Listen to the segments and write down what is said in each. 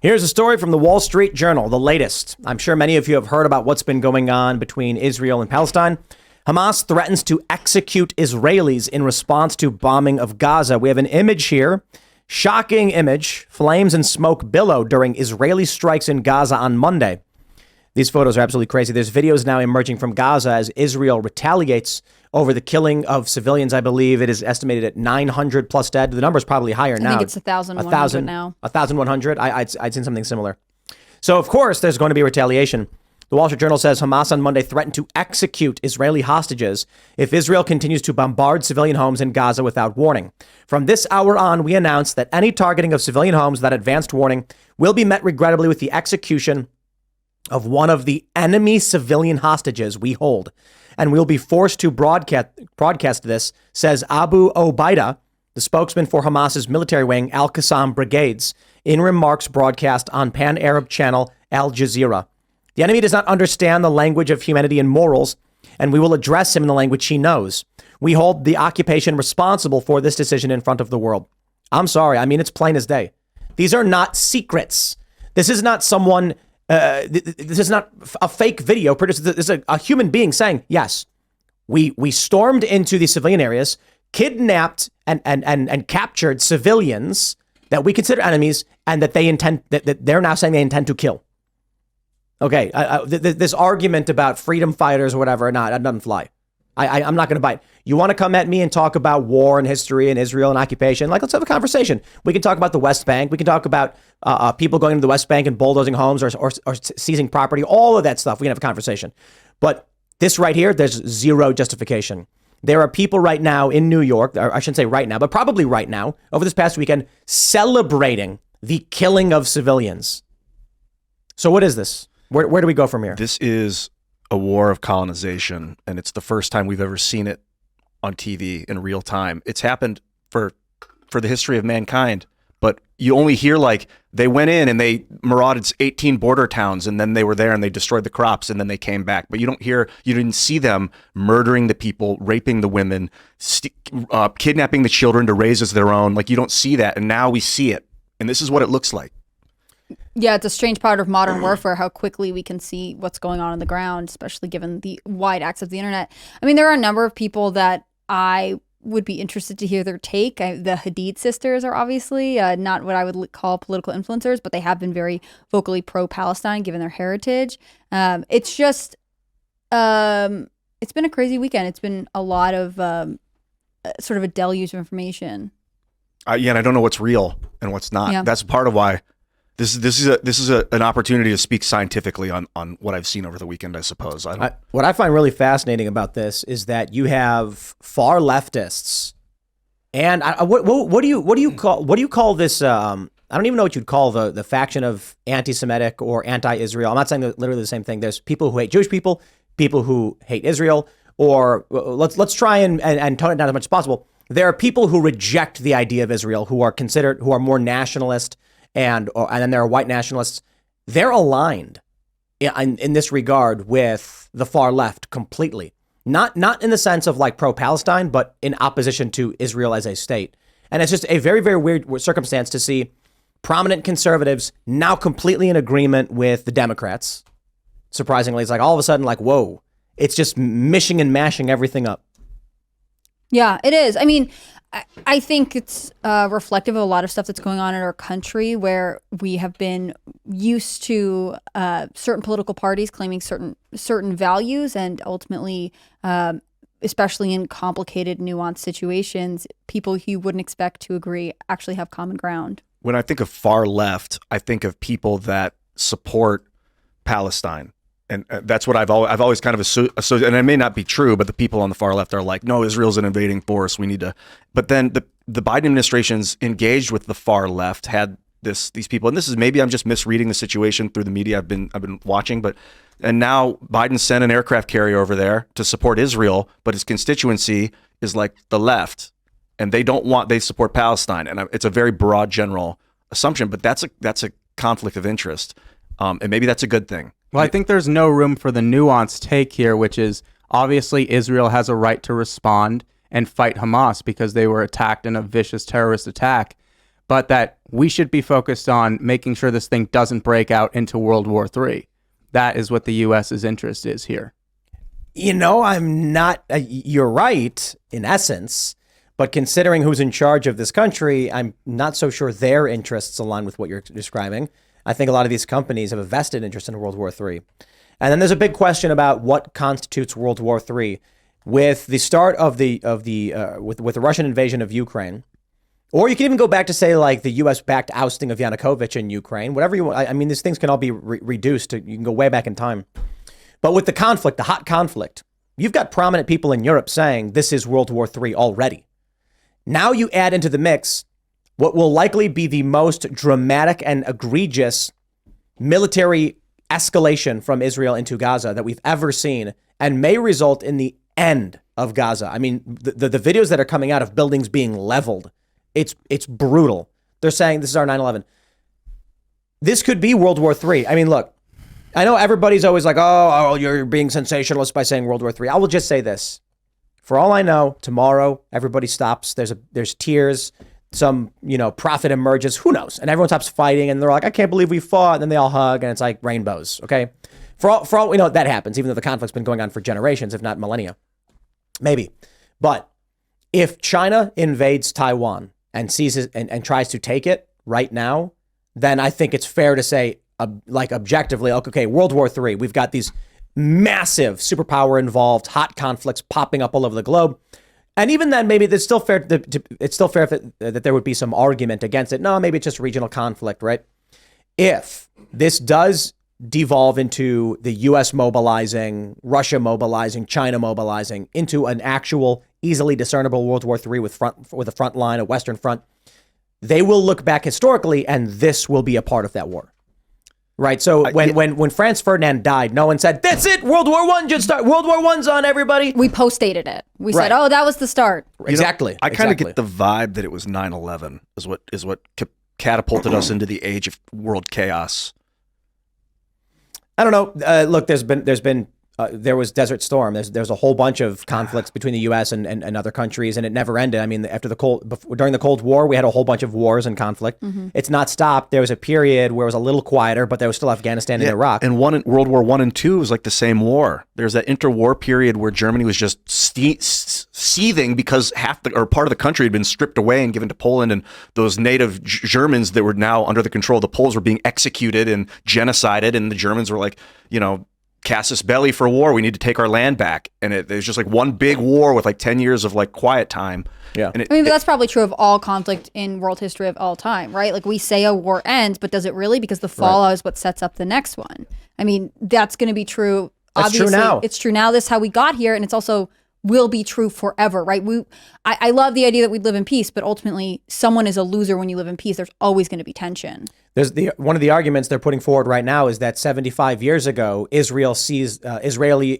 Here's a story from the Wall Street Journal, the latest. I'm sure many of you have heard about what's been going on between Israel and Palestine. Hamas threatens to execute Israelis in response to bombing of Gaza. We have an image here. Shocking image. Flames and smoke billow during Israeli strikes in Gaza on Monday. These photos are absolutely crazy. There's videos now emerging from Gaza as Israel retaliates over the killing of civilians. I believe it is estimated at 900 plus dead. The number is probably higher now. I think it's 1,100 now. 1,100. I'd seen something similar. So, of course, there's going to be retaliation. The Wall Street Journal says Hamas on Monday threatened to execute Israeli hostages if Israel continues to bombard civilian homes in Gaza without warning. From this hour on, we announced that any targeting of civilian homes without advanced warning will be met regrettably with the execution of one of the enemy civilian hostages we hold. And we'll be forced to broadcast this, says Abu Obaida, the spokesman for Hamas's military wing, Al-Qassam Brigades, in remarks broadcast on Pan-Arab channel Al Jazeera. The enemy does not understand the language of humanity and morals, and we will address him in the language he knows. We hold the occupation responsible for this decision in front of the world. I'm sorry. I mean, it's plain as day. These are not secrets. This is not someone... this is not a fake video produced. This is a human being saying, yes, we stormed into the civilian areas, kidnapped and captured civilians that we consider enemies, and that they're now saying they intend to kill. Okay, this argument about freedom fighters or whatever, that doesn't fly. I'm not going to bite. You want to come at me and talk about war and history and Israel and occupation? Let's have a conversation. We can talk about the West Bank. We can talk about people going to the West Bank and bulldozing homes or seizing property. All of that stuff. We can have a conversation. But this right here, there's zero justification. There are people right now in New York, or I shouldn't say right now, but probably right now, over this past weekend, celebrating the killing of civilians. So what is this? Where do we go from here? This is a war of colonization, and it's the first time we've ever seen it on TV in real time. It's happened for the history of mankind, but you only hear like they went in and they marauded 18 border towns, and then they were there and they destroyed the crops, and then they came back. But you didn't see them murdering the people, raping the women, kidnapping the children to raise as their own. Like, you don't see that, and now we see it, and this is what it looks like. Yeah, it's a strange part of modern warfare, how quickly we can see what's going on the ground, especially given the wide access to the internet. I mean, there are a number of people that I would be interested to hear their take. The Hadid sisters are obviously not what I would call political influencers, but they have been very vocally pro-Palestine given their heritage. It's just, it's been a crazy weekend. It's been a lot of sort of a deluge of information. And I don't know what's real and what's not. Yeah. That's part of why. This is an opportunity to speak scientifically on what I've seen over the weekend, I suppose. What I find really fascinating about this is that you have far leftists, and what do you call this? I don't even know what you'd call the faction of anti-Semitic or anti-Israel. I'm not saying they're literally the same thing. There's people who hate Jewish people who hate Israel, or let's try and tone it down as much as possible. There are people who reject the idea of Israel, who are more nationalist. And then there are white nationalists. They're aligned in this regard with the far left completely. Not in the sense of like pro-Palestine, but in opposition to Israel as a state. And it's just a very, very weird circumstance to see prominent conservatives now completely in agreement with the Democrats. Surprisingly, it's like all of a sudden like, whoa, it's just mishing and mashing everything up. Yeah, it is. I mean, I think it's reflective of a lot of stuff that's going on in our country, where we have been used to certain political parties claiming certain values, and ultimately, especially in complicated, nuanced situations, people who you wouldn't expect to agree actually have common ground. When I think of far left, I think of people that support Palestine. And that's what I've always kind of associated, and it may not be true, but the people on the far left are like, no, Israel's an invading force. We need to. But then the Biden administration's engaged with the far left, had these people, and this is, maybe I'm just misreading the situation through the media I've been watching, and now Biden sent an aircraft carrier over there to support Israel, but his constituency is like the left, and they support Palestine, and it's a very broad general assumption, but that's a conflict of interest, and maybe that's a good thing. Well, I think there's no room for the nuanced take here, which is obviously Israel has a right to respond and fight Hamas because they were attacked in a vicious terrorist attack. but that we should be focused on making sure this thing doesn't break out into World War III. That is what the U.S.'s interest is here. I'm not, you're right in essence, but considering who's in charge of this country, I'm not so sure their interests align with what you're describing. I think a lot of these companies have a vested interest in World War III. And then there's a big question about what constitutes World War III. With the start of the Russian invasion of Ukraine, or you can even go back to say like the U.S.-backed ousting of Yanukovych in Ukraine, whatever you want. I mean, these things can all be reduced to, you can go way back in time. But with the conflict, the hot conflict, you've got prominent people in Europe saying this is World War III already. Now you add into the mix what will likely be the most dramatic and egregious military escalation from Israel into Gaza that we've ever seen, and may result in the end of Gaza. I mean, the videos that are coming out of buildings being leveled, it's brutal. They're saying this is our 9/11. This could be World War III. I mean, look, I know everybody's always like, oh, you're being sensationalist by saying World War III. I will just say this. For all I know, tomorrow, everybody stops. There's tears. Some, prophet emerges. Who knows? And everyone stops fighting. And they're like, I can't believe we fought. And then they all hug. And it's like rainbows. Okay. For all we know, that happens, even though the conflict's been going on for generations, if not millennia. Maybe. But if China invades Taiwan and seizes and tries to take it right now, then I think it's fair to say, objectively, okay, World War III, we've got these massive superpower involved hot conflicts popping up all over the globe. And even then, maybe it's still fair that there would be some argument against it. No, maybe it's just regional conflict, right? If this does devolve into the U.S. mobilizing, Russia mobilizing, China mobilizing into an actual easily discernible World War III with a front line, a Western front, they will look back historically, and this will be a part of that war. Right. So when Franz Ferdinand died, no one said, that's it. World War I just start. World War I's on, everybody. We post-dated it. We said, oh, that was the start. Exactly. I kind of get the vibe that it was 9/11 is what catapulted us into the age of world chaos. I don't know. Look, there was Desert Storm. There's a whole bunch of conflicts between the U.S. and other countries, and it never ended. I mean, during the Cold War, we had a whole bunch of wars and conflict. Mm-hmm. It's not stopped. There was a period where it was a little quieter, but there was still Afghanistan and Iraq. And World War I and II was like the same war. There's that interwar period where Germany was just seething because part of the country had been stripped away and given to Poland, and those native Germans that were now under the control of the Poles were being executed and genocided, and the Germans were like, casus belli for war. We need to take our land back. And it was just like one big war with like 10 years of like quiet time. Yeah. And but that's probably true of all conflict in world history of all time, right? Like we say a war ends, but does it really? Because the fallout is what sets up the next one. I mean, that's going to be true. That's obviously, true now. It's true now. This is how we got here. And it's also will be true forever, right? I love the idea that we live in peace, but ultimately someone is a loser when you live in peace. There's always going to be tension. There's one of the arguments they're putting forward right now is that 75 years ago, Israel seized Israeli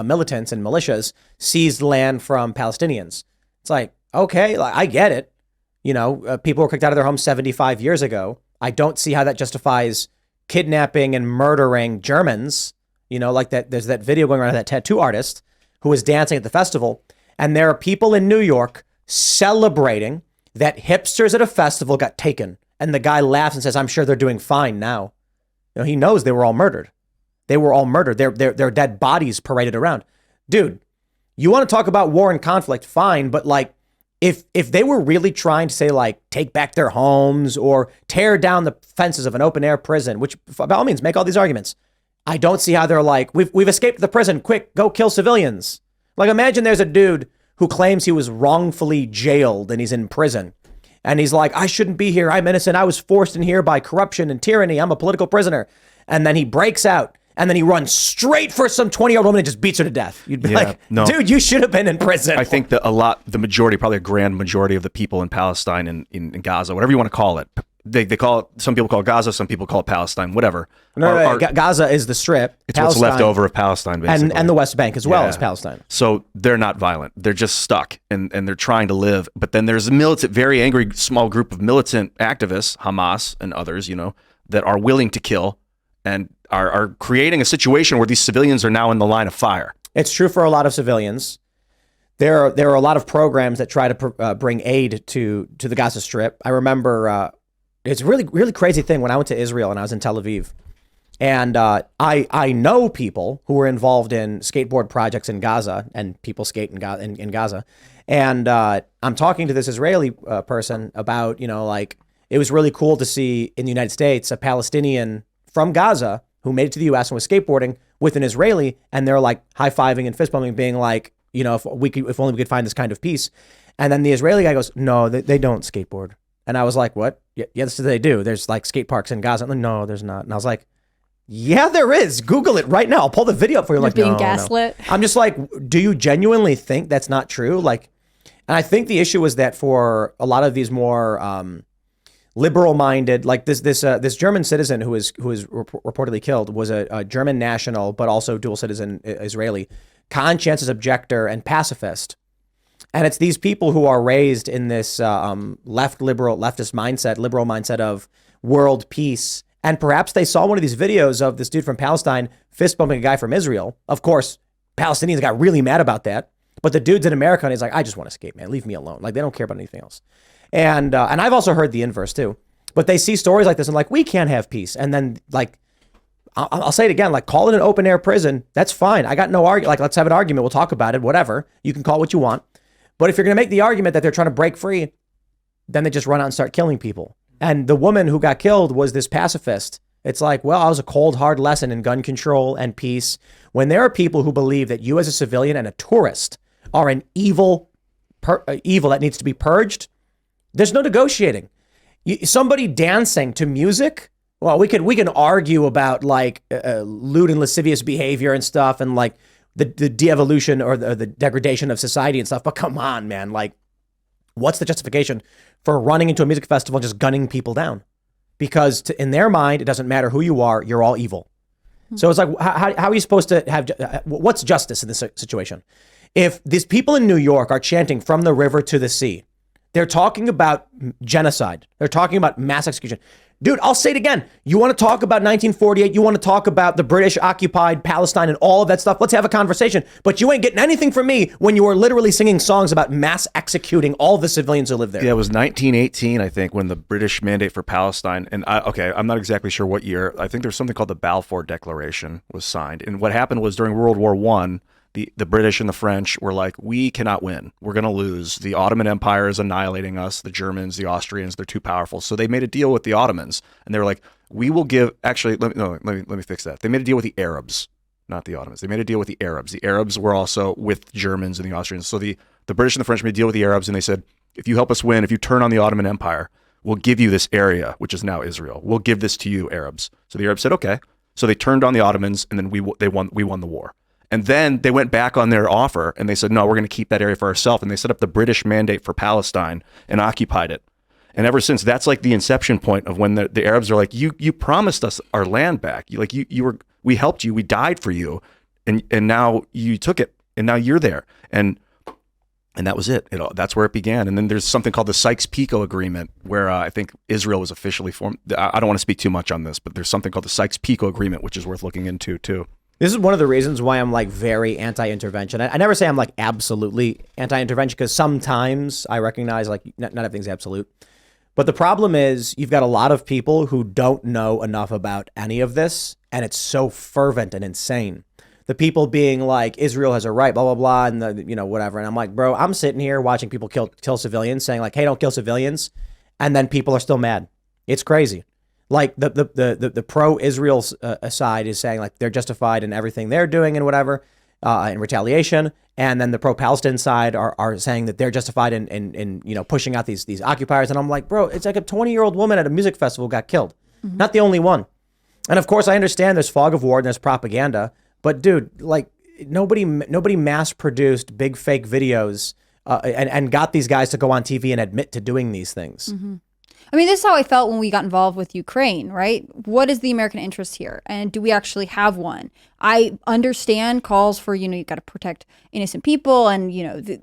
militants and militias seized land from Palestinians. It's like, okay, I get it. People were kicked out of their homes 75 years ago. I don't see how that justifies kidnapping and murdering Germans. Like that. There's that video going around of that tattoo artist who was dancing at the festival, and there are people in New York celebrating that hipsters at a festival got taken. And the guy laughs and says, I'm sure they're doing fine now. He knows they were all murdered. They were all murdered. Their dead bodies paraded around. Dude, you want to talk about war and conflict, fine. But like, if they were really trying to say like, take back their homes or tear down the fences of an open air prison, which by all means, make all these arguments. I don't see how they're like, we've escaped the prison. Quick, go kill civilians. Like, imagine there's a dude who claims he was wrongfully jailed and he's in prison. And he's like, I shouldn't be here. I'm innocent. I was forced in here by corruption and tyranny. I'm a political prisoner. And then he breaks out and then he runs straight for some 20-year-old woman and just beats her to death. You'd be like, no. Dude, you should have been in prison. I think that the majority, probably a grand majority of the people in Palestine and in Gaza, whatever you want to call it, they call it, some people call it Gaza, some people call it Palestine, whatever. No, Gaza is the strip. It's Palestine, what's left over of Palestine, basically. And the West Bank as well as Palestine. So they're not violent. They're just stuck and they're trying to live. But then there's a very angry small group of militant activists, Hamas and others, that are willing to kill and are creating a situation where these civilians are now in the line of fire. It's true for a lot of civilians. there are a lot of programs that try to bring aid to the Gaza Strip. I remember it's a really crazy thing when I went to Israel and I was in Tel Aviv, and I know people who were involved in skateboard projects in Gaza, and people skate in Gaza, and I'm talking to this Israeli person about, like, it was really cool to see in the United States a Palestinian from Gaza who made it to the U.S. and was skateboarding with an Israeli, and they're like high-fiving and fist-bumping, being like, if only we could find this kind of peace. And then the Israeli guy goes, no, they don't skateboard. And I was like, what? Yes, they do. There's like skate parks in Gaza. Like, no, there's not. And I was like, yeah, there is. Google it right now. I'll pull the video up for you. You're like, being no, gaslit. No. I'm just like, do you genuinely think that's not true? Like, and I think the issue is that for a lot of these more liberal-minded, like this German citizen who was reportedly killed was a German national, but also dual citizen Israeli, conscientious objector and pacifist. And it's these people who are raised in this leftist mindset of world peace. And perhaps they saw one of these videos of this dude from Palestine fist bumping a guy from Israel. Of course, Palestinians got really mad about that. But the dude's in America and he's like, I just want to skate, man. Leave me alone. Like, they don't care about anything else. And I've also heard the inverse too. But they see stories like this and like, we can't have peace. And then, like, I'll say it again, like, call it an open air prison. That's fine. I got no argument. Like, let's have an argument. We'll talk about it, whatever. You can call it what you want. But if you're going to make the argument that they're trying to break free, then they just run out and start killing people. And the woman who got killed was this pacifist. It's like, well, I was a cold, hard lesson in gun control and peace. When there are people who believe that you as a civilian and a tourist are an evil that needs to be purged, there's no negotiating. Somebody dancing to music, well, we can argue about like lewd and lascivious behavior and stuff, and like the de-evolution or the degradation of society and stuff. But come on, man, like, what's the justification for running into a music festival and just gunning people down? Because in their mind, it doesn't matter who you are, you're all evil. So it's like, how are you supposed to have, what's justice in this situation? If these people in New York are chanting from the river to the sea, they're talking about genocide. They're talking about mass execution. Dude, I'll say it again. You want to talk about 1948? You want to talk about the British occupied Palestine and all of that stuff? Let's have a conversation. But you ain't getting anything from me when you are literally singing songs about mass executing all the civilians who live there. Yeah, it was 1918, I think, when the British Mandate for Palestine, and I'm not exactly sure what year. I think there's something called the Balfour Declaration was signed. And what happened was during World War I, the British and the French were like, we cannot win. We're going to lose. The Ottoman Empire is annihilating us. The Germans, the Austrians, they're too powerful. So they made a deal with the Ottomans, and they were like, we will give. Actually, let me fix that. They made a deal with the Arabs, not the Ottomans. They made a deal with the Arabs. The Arabs were also with Germans and the Austrians. So the British and the French made a deal with the Arabs, and they said, if you help us win, if you turn on the Ottoman Empire, we'll give you this area, which is now Israel. We'll give this to you, Arabs. So the Arabs said, okay. So they turned on the Ottomans, and then we won the war. And then they went back on their offer and they said, no, we're going to keep that area for ourselves. And they set up the British Mandate for Palestine and occupied it. And ever since, that's like the inception point of when the Arabs are like, you promised us our land back. We helped you. We died for you. And now you took it and now you're there. And that was it. That's where it began. And then there's something called the Sykes-Picot Agreement, where I think Israel was officially formed. I don't want to speak too much on this, but there's something called the Sykes-Picot Agreement, which is worth looking into too. This is one of the reasons why I'm like very anti-intervention. I never say I'm like absolutely anti-intervention, because sometimes I recognize like not everything's absolute. But the problem is you've got a lot of people who don't know enough about any of this, and it's so fervent and insane. The people being like, Israel has a right, blah, blah, blah, and whatever. And I'm like, bro, I'm sitting here watching people kill civilians, saying like, hey, don't kill civilians. And then people are still mad. It's crazy. Like the pro-Israel side is saying like they're justified in everything they're doing and whatever, in retaliation. And then the pro-Palestine side are saying that they're justified in pushing out these occupiers. And I'm like, bro, it's like a 20-year-old woman at a music festival got killed. Mm-hmm. Not the only one. And of course, I understand there's fog of war and there's propaganda. But dude, like nobody mass-produced big fake videos and got these guys to go on TV and admit to doing these things. Mm-hmm. I mean, this is how I felt when we got involved with Ukraine, right? What is the American interest here? And do we actually have one? I understand calls for, you got to protect innocent people and,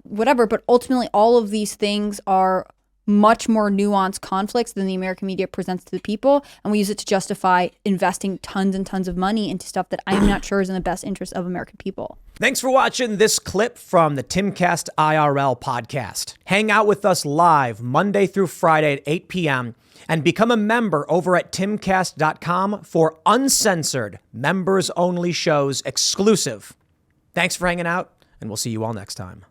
whatever. But ultimately, all of these things are much more nuanced conflicts than the American media presents to the people, and we use it to justify investing tons and tons of money into stuff that I'm not sure is in the best interest of American people. Thanks for watching this clip from the Timcast IRL podcast. Hang out with us live Monday through Friday at 8 p.m. and become a member over at timcast.com for uncensored, members-only shows exclusive. Thanks for hanging out, and we'll see you all next time.